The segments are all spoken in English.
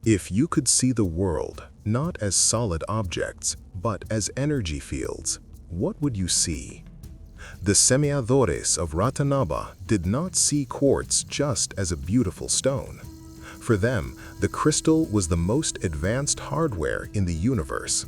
If you could see the world not as solid objects, but as energy fields, what would you see? The semiadores of Ratanabá did not see quartz just as a beautiful stone. For them, the crystal was the most advanced hardware in the universe.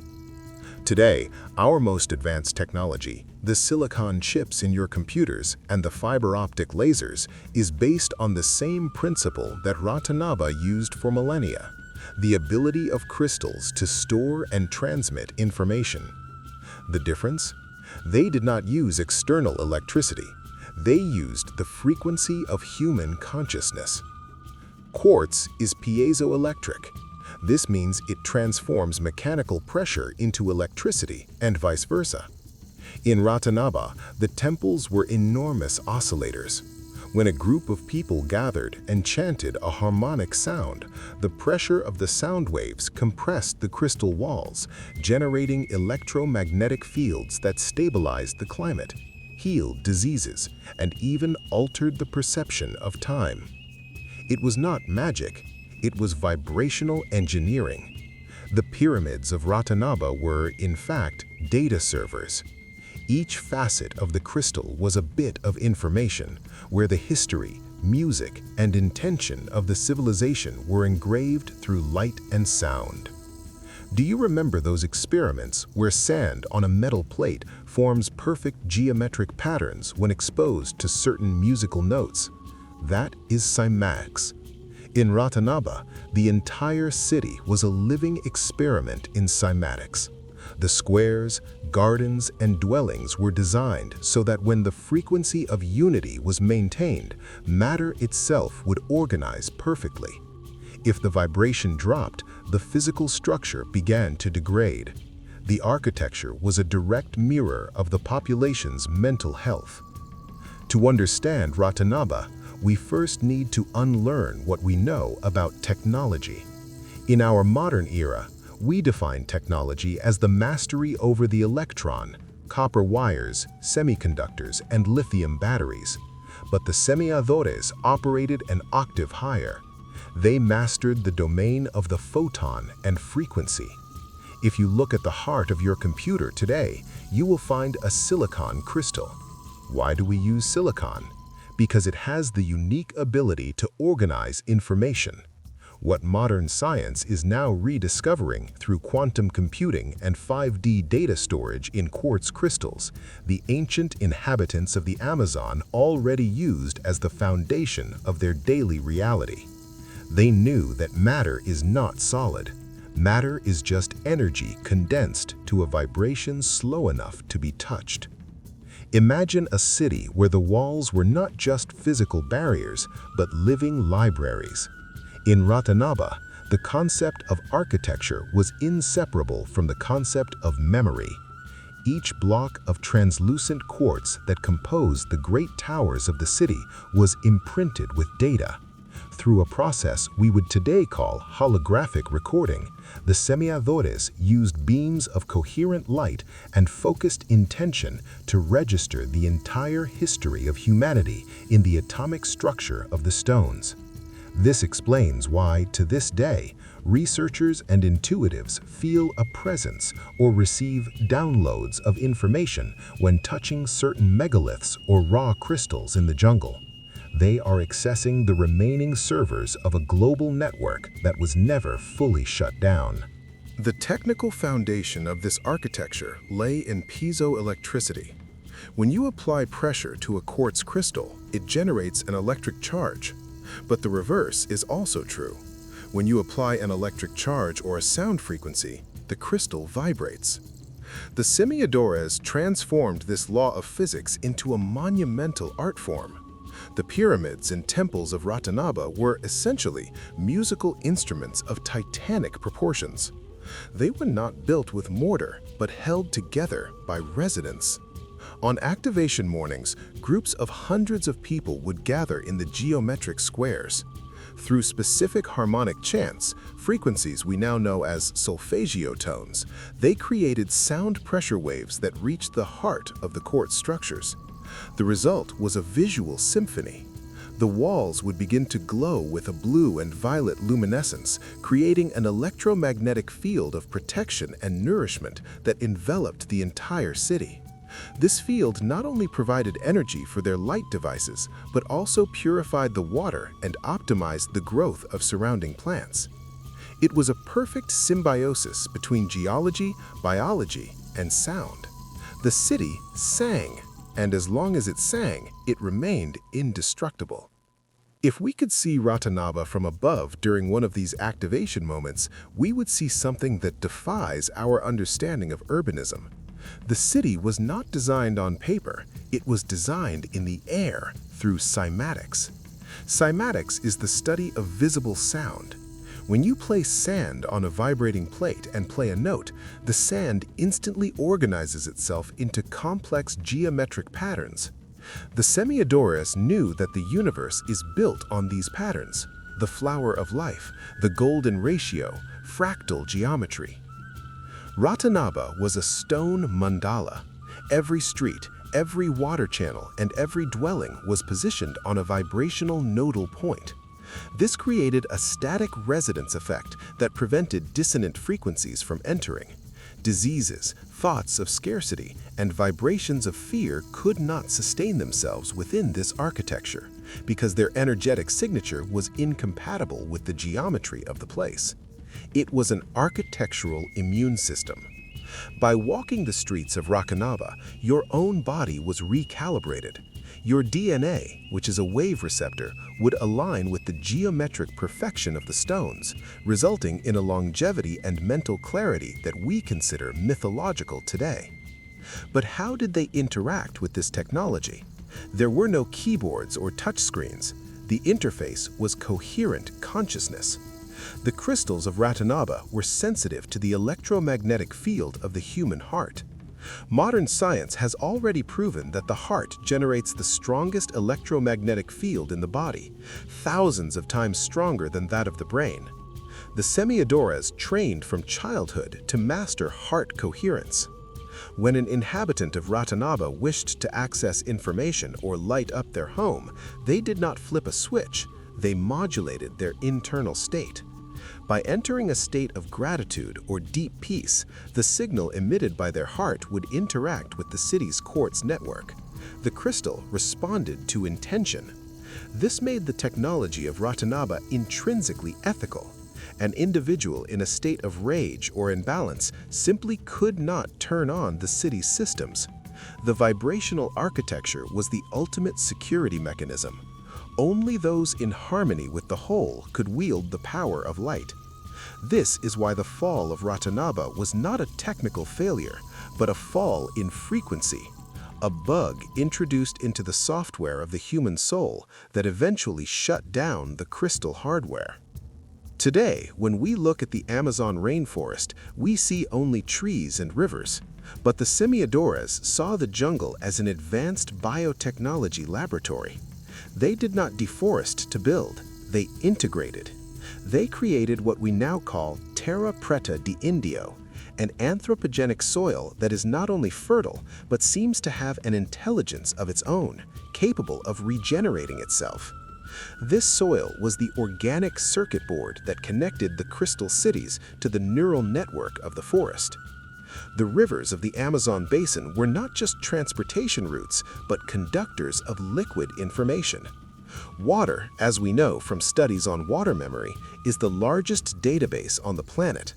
Today, our most advanced technology, the silicon chips in your computers and the fiber optic lasers, is based on the same principle that Ratanabá used for millennia: the ability of crystals to store and transmit information. The difference? They did not use external electricity. They used the frequency of human consciousness. Quartz is piezoelectric. This means it transforms mechanical pressure into electricity and vice versa. In Ratanabá, the temples were enormous oscillators. When a group of people gathered and chanted a harmonic sound, the pressure of the sound waves compressed the crystal walls, generating electromagnetic fields that stabilized the climate, healed diseases, and even altered the perception of time. It was not magic, it was vibrational engineering. The pyramids of Ratanabá were, in fact, data servers. Each facet of the crystal was a bit of information, where the history, music, and intention of the civilization were engraved through light and sound. Do you remember those experiments where sand on a metal plate forms perfect geometric patterns when exposed to certain musical notes? That is cymatics. In Ratanabá, the entire city was a living experiment in cymatics. The squares, gardens, and dwellings were designed so that when the frequency of unity was maintained, matter itself would organize perfectly. If the vibration dropped, the physical structure began to degrade. The architecture was a direct mirror of the population's mental health. To understand Ratanabá, we first need to unlearn what we know about technology. In our modern era, we define technology as the mastery over the electron, copper wires, semiconductors, and lithium batteries. But the semiadores operated an octave higher. They mastered the domain of the photon and frequency. If you look at the heart of your computer today, you will find a silicon crystal. Why do we use silicon? Because it has the unique ability to organize information. What modern science is now rediscovering through quantum computing and 5D data storage in quartz crystals, the ancient inhabitants of the Amazon already used as the foundation of their daily reality. They knew that matter is not solid. Matter is just energy condensed to a vibration slow enough to be touched. Imagine a city where the walls were not just physical barriers, but living libraries. In Ratanabá, the concept of architecture was inseparable from the concept of memory. Each block of translucent quartz that composed the great towers of the city was imprinted with data. Through a process we would today call holographic recording, the semiadores used beams of coherent light and focused intention to register the entire history of humanity in the atomic structure of the stones. This explains why, to this day, researchers and intuitives feel a presence or receive downloads of information when touching certain megaliths or raw crystals in the jungle. They are accessing the remaining servers of a global network that was never fully shut down. The technical foundation of this architecture lay in piezoelectricity. When you apply pressure to a quartz crystal, it generates an electric charge. But the reverse is also true. When you apply an electric charge or a sound frequency, the crystal vibrates. The semiadores transformed this law of physics into a monumental art form. The pyramids and temples of Ratanabá were essentially musical instruments of titanic proportions. They were not built with mortar, but held together by resonance. On activation mornings, groups of hundreds of people would gather in the geometric squares. Through specific harmonic chants, frequencies we now know as solfeggio tones, they created sound pressure waves that reached the heart of the quartz structures. The result was a visual symphony. The walls would begin to glow with a blue and violet luminescence, creating an electromagnetic field of protection and nourishment that enveloped the entire city. This field not only provided energy for their light devices, but also purified the water and optimized the growth of surrounding plants. It was a perfect symbiosis between geology, biology, and sound. The city sang, and as long as it sang, it remained indestructible. If we could see Ratanabá from above during one of these activation moments, we would see something that defies our understanding of urbanism. The city was not designed on paper, it was designed in the air through cymatics. Cymatics is the study of visible sound. When you place sand on a vibrating plate and play a note, the sand instantly organizes itself into complex geometric patterns. The semiodores knew that the universe is built on these patterns, the flower of life, the golden ratio, fractal geometry. Ratanabá was a stone mandala. Every street, every water channel, and every dwelling was positioned on a vibrational nodal point. This created a static resonance effect that prevented dissonant frequencies from entering. Diseases, thoughts of scarcity, and vibrations of fear could not sustain themselves within this architecture because their energetic signature was incompatible with the geometry of the place. It was an architectural immune system. By walking the streets of Ratanabá, your own body was recalibrated. Your DNA, which is a wave receptor, would align with the geometric perfection of the stones, resulting in a longevity and mental clarity that we consider mythological today. But how did they interact with this technology? There were no keyboards or touchscreens. The interface was coherent consciousness. The crystals of Ratanabá were sensitive to the electromagnetic field of the human heart. Modern science has already proven that the heart generates the strongest electromagnetic field in the body, thousands of times stronger than that of the brain. The semiodores trained from childhood to master heart coherence. When an inhabitant of Ratanabá wished to access information or light up their home, they did not flip a switch, they modulated their internal state. By entering a state of gratitude or deep peace, the signal emitted by their heart would interact with the city's quartz network. The crystal responded to intention. This made the technology of Ratanabá intrinsically ethical. An individual in a state of rage or imbalance simply could not turn on the city's systems. The vibrational architecture was the ultimate security mechanism. Only those in harmony with the whole could wield the power of light. This is why the fall of Ratanabá was not a technical failure, but a fall in frequency, a bug introduced into the software of the human soul that eventually shut down the crystal hardware. Today, when we look at the Amazon rainforest, we see only trees and rivers, but the semiodores saw the jungle as an advanced biotechnology laboratory. They did not deforest to build, they integrated. They created what we now call terra preta de indio, an anthropogenic soil that is not only fertile, but seems to have an intelligence of its own, capable of regenerating itself. This soil was the organic circuit board that connected the crystal cities to the neural network of the forest. The rivers of the Amazon basin were not just transportation routes, but conductors of liquid information. Water, as we know from studies on water memory, is the largest database on the planet.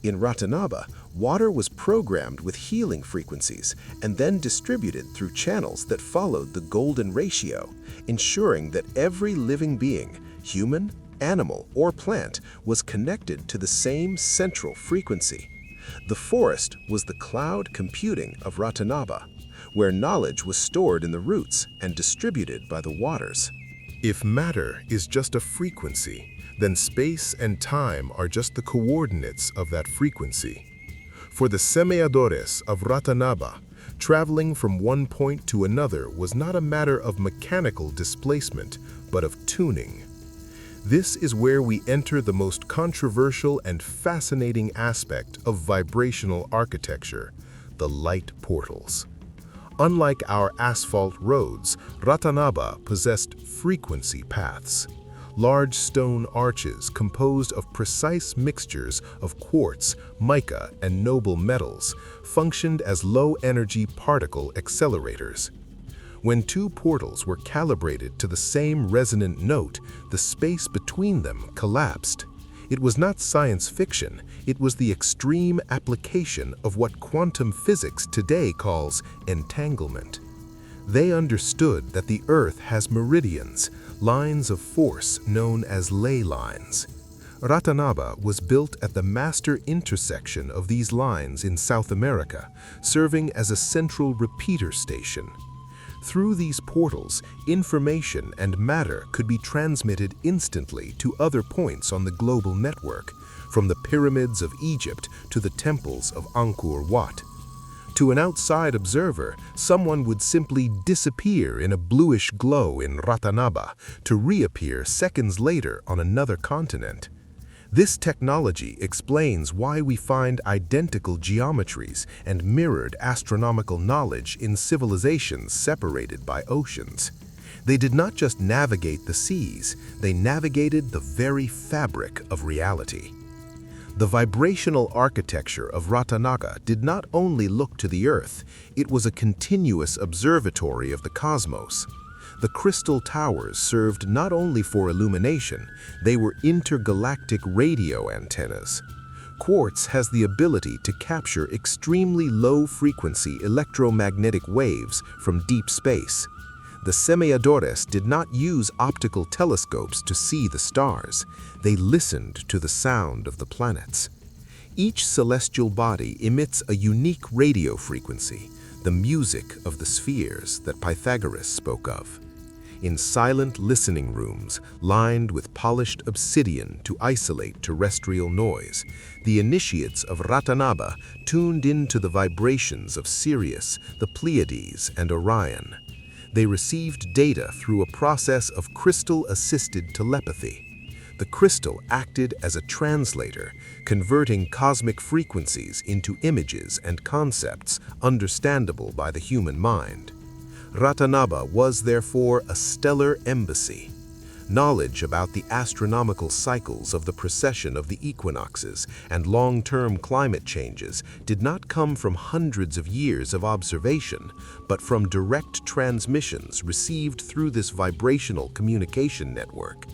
In Ratanabá, water was programmed with healing frequencies and then distributed through channels that followed the golden ratio, ensuring that every living being, human, animal, or plant, was connected to the same central frequency. The forest was the cloud computing of Ratanabá, where knowledge was stored in the roots and distributed by the waters. If matter is just a frequency, then space and time are just the coordinates of that frequency. For the semiodores of Ratanabá, traveling from one point to another was not a matter of mechanical displacement, but of tuning. This is where we enter the most controversial and fascinating aspect of vibrational architecture, the light portals. Unlike our asphalt roads, Ratanabá possessed frequency paths. Large stone arches composed of precise mixtures of quartz, mica, and noble metals functioned as low-energy particle accelerators. When two portals were calibrated to the same resonant note, the space between them collapsed. It was not science fiction, it was the extreme application of what quantum physics today calls entanglement. They understood that the Earth has meridians, lines of force known as ley lines. Ratanabá was built at the master intersection of these lines in South America, serving as a central repeater station. Through these portals, information and matter could be transmitted instantly to other points on the global network, from the pyramids of Egypt to the temples of Angkor Wat. To an outside observer, someone would simply disappear in a bluish glow in Ratanabá to reappear seconds later on another continent. This technology explains why we find identical geometries and mirrored astronomical knowledge in civilizations separated by oceans. They did not just navigate the seas, they navigated the very fabric of reality. The vibrational architecture of Ratanabá did not only look to the Earth, it was a continuous observatory of the cosmos. The crystal towers served not only for illumination, they were intergalactic radio antennas. Quartz has the ability to capture extremely low-frequency electromagnetic waves from deep space. The semeadores did not use optical telescopes to see the stars. They listened to the sound of the planets. Each celestial body emits a unique radio frequency, the music of the spheres that Pythagoras spoke of. In silent listening rooms, lined with polished obsidian to isolate terrestrial noise, the initiates of Ratanabá tuned into the vibrations of Sirius, the Pleiades, and Orion. They received data through a process of crystal-assisted telepathy. The crystal acted as a translator, converting cosmic frequencies into images and concepts understandable by the human mind. Ratanabá was therefore a stellar embassy. Knowledge about the astronomical cycles of the precession of the equinoxes and long-term climate changes did not come from hundreds of years of observation, but from direct transmissions received through this vibrational communication network.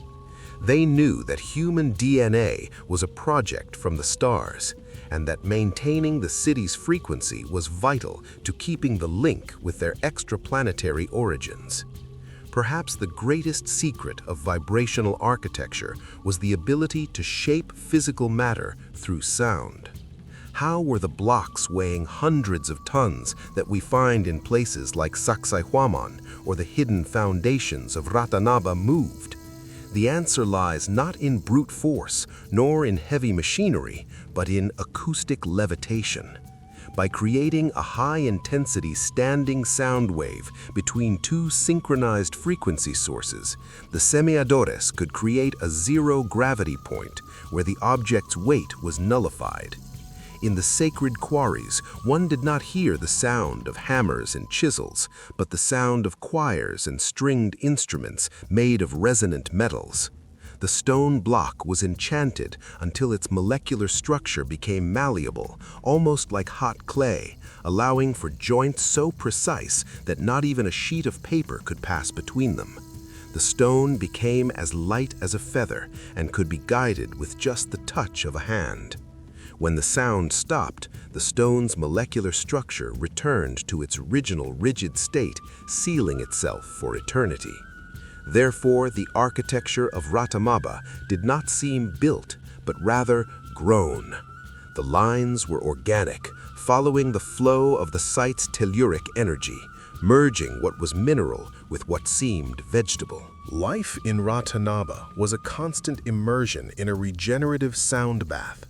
They knew that human DNA was a project from the stars, and that maintaining the city's frequency was vital to keeping the link with their extraplanetary origins. Perhaps the greatest secret of vibrational architecture was the ability to shape physical matter through sound. How were the blocks weighing hundreds of tons that we find in places like Sacsayhuaman or the hidden foundations of Ratanabá moved? The answer lies not in brute force, nor in heavy machinery, but in acoustic levitation. By creating a high-intensity standing sound wave between two synchronized frequency sources, the semeadores could create a zero-gravity point where the object's weight was nullified. In the sacred quarries, one did not hear the sound of hammers and chisels, but the sound of choirs and stringed instruments made of resonant metals. The stone block was enchanted until its molecular structure became malleable, almost like hot clay, allowing for joints so precise that not even a sheet of paper could pass between them. The stone became as light as a feather and could be guided with just the touch of a hand. When the sound stopped, the stone's molecular structure returned to its original rigid state, sealing itself for eternity. Therefore, the architecture of Ratanabá did not seem built, but rather grown. The lines were organic, following the flow of the site's telluric energy, merging what was mineral with what seemed vegetable. Life in Ratanabá was a constant immersion in a regenerative sound bath.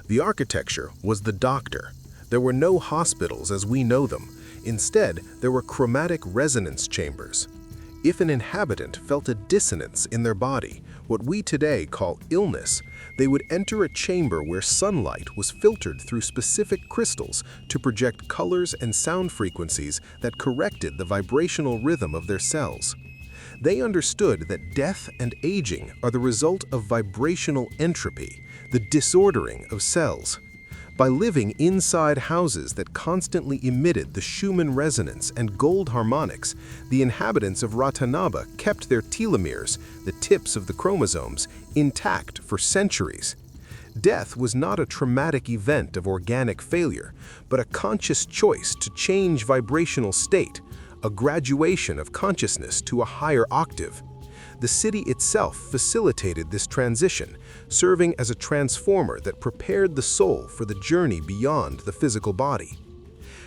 The architecture was the doctor. There were no hospitals as we know them. Instead, there were chromatic resonance chambers. If an inhabitant felt a dissonance in their body, what we today call illness, they would enter a chamber where sunlight was filtered through specific crystals to project colors and sound frequencies that corrected the vibrational rhythm of their cells. They understood that death and aging are the result of vibrational entropy, the disordering of cells. By living inside houses that constantly emitted the Schumann resonance and gold harmonics, the inhabitants of Ratanabá kept their telomeres, the tips of the chromosomes, intact for centuries. Death was not a traumatic event of organic failure, but a conscious choice to change vibrational state, a graduation of consciousness to a higher octave. The city itself facilitated this transition, serving as a transformer that prepared the soul for the journey beyond the physical body.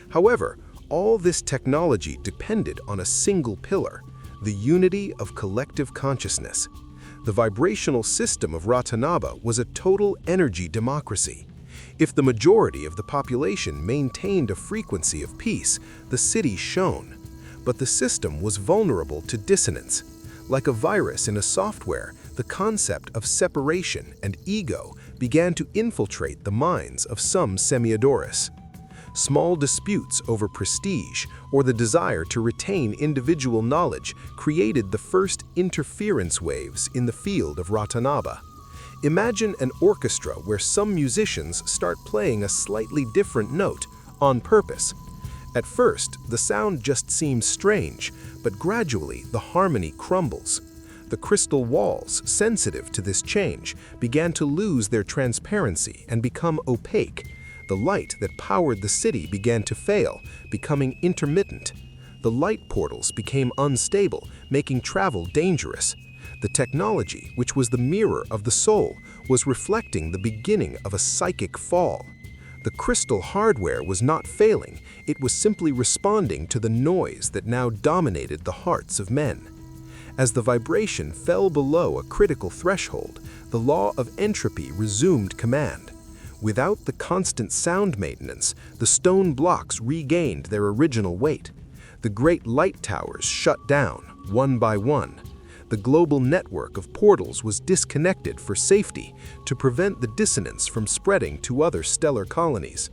However, all this technology depended on a single pillar, the unity of collective consciousness. The vibrational system of Ratanabá was a total energy democracy. If the majority of the population maintained a frequency of peace, the city shone. But the system was vulnerable to dissonance. Like a virus in a software, the concept of separation and ego began to infiltrate the minds of some semiadores. Small disputes over prestige or the desire to retain individual knowledge created the first interference waves in the field of Ratanabá. Imagine an orchestra where some musicians start playing a slightly different note on purpose. At first, the sound just seems strange, but gradually the harmony crumbles. The crystal walls, sensitive to this change, began to lose their transparency and become opaque. The light that powered the city began to fail, becoming intermittent. The light portals became unstable, making travel dangerous. The technology, which was the mirror of the soul, was reflecting the beginning of a psychic fall. The crystal hardware was not failing, it was simply responding to the noise that now dominated the hearts of men. As the vibration fell below a critical threshold, the law of entropy resumed command. Without the constant sound maintenance, the stone blocks regained their original weight. The great light towers shut down, one by one. The global network of portals was disconnected for safety to prevent the dissonance from spreading to other stellar colonies.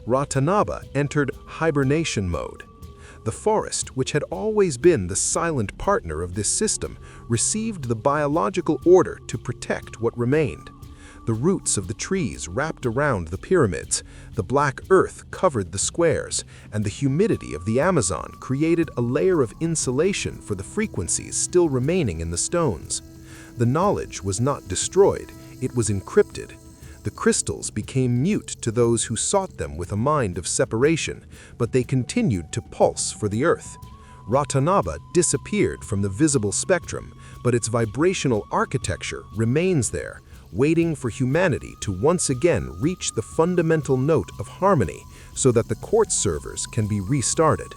Ratanabá entered hibernation mode. The forest, which had always been the silent partner of this system, received the biological order to protect what remained. The roots of the trees wrapped around the pyramids, the black earth covered the squares, and the humidity of the Amazon created a layer of insulation for the frequencies still remaining in the stones. The knowledge was not destroyed, it was encrypted. The crystals became mute to those who sought them with a mind of separation, but they continued to pulse for the earth. Ratanabá disappeared from the visible spectrum, but its vibrational architecture remains there, waiting for humanity to once again reach the fundamental note of harmony so that the court servers can be restarted.